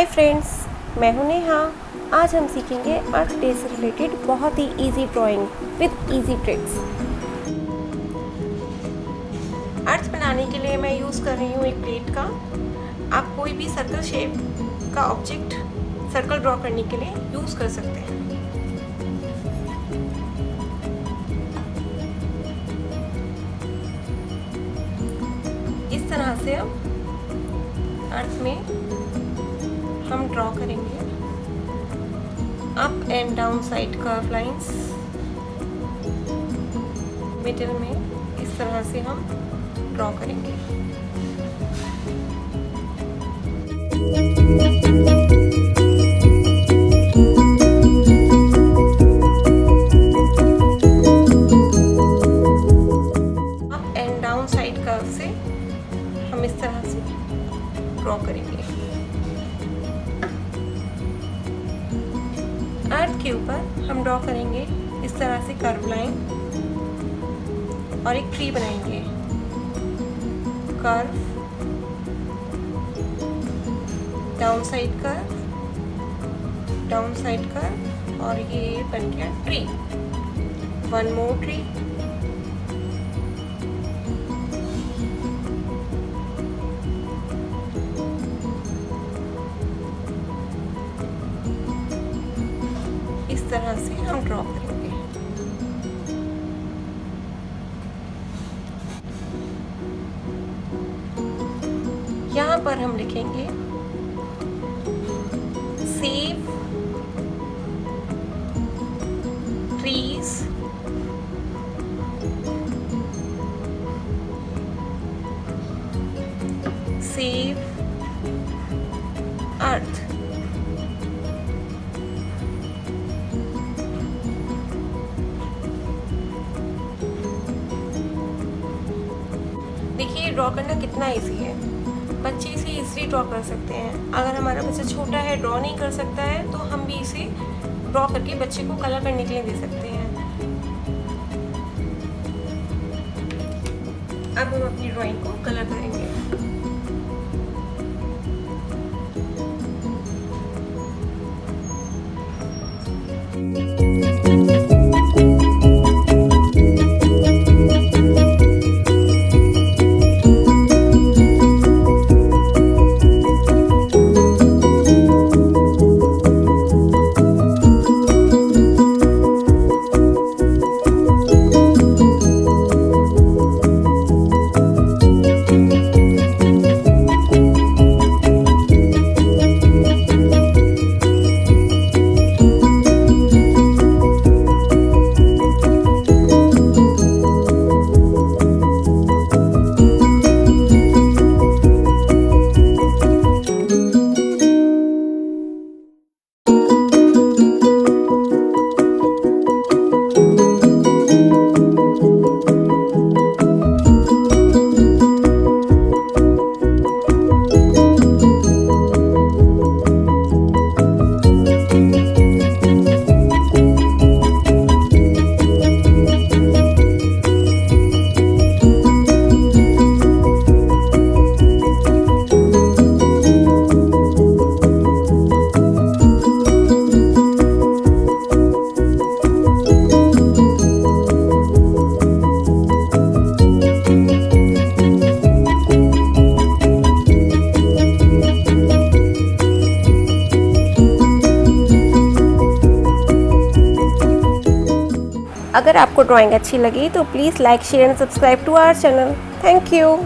Hi friends, मैं हूं नेहा। आज हम सीखेंगे अर्थ डे से रिलेटेड बहुत ही easy drawing with easy tricks. Earth बनाने के लिए मैं यूज़ कर रही हूँ एक प्लेट का। आप कोई भी सर्कल शेप का ऑब्जेक्ट सर्कल ड्रॉ करने के लिए यूज़ कर सकते हैं। इस तरह से अब अर्थ में हम ड्रॉ करेंगे up and down side curve lines. Middle में इस तरह से हम ड्रॉ करेंगे। Up and down side curve से हम इस तरह से ड्रॉ करेंगे। अर्थ के ऊपर हम ड्रॉ करेंगे इस तरह से कर्व लाइन और एक ट्री बनाएंगे। Curve, down side curve, down side curve और ये बन गया ट्री। One more tree. इस तरह से हम ड्रॉ करेंगे। यहाँ पर हम लिखेंगे सेव ट्रीज सेव अर्थ। देखिए ड्रॉ करना कितना इजी है। बच्चे इसे इजीली ड्रॉ कर सकते हैं। अगर हमारा बच्चा छोटा है, ड्रॉ नहीं कर सकता है, तो हम भी इसे ड्रॉ करके बच्चे को कलर करने के लिए दे सकते हैं। अब हम अपनी ड्राइंग को कलर करेंगे। अगर आपको ड्राइंग अच्छी लगी तो please like, share and subscribe to our channel. Thank you.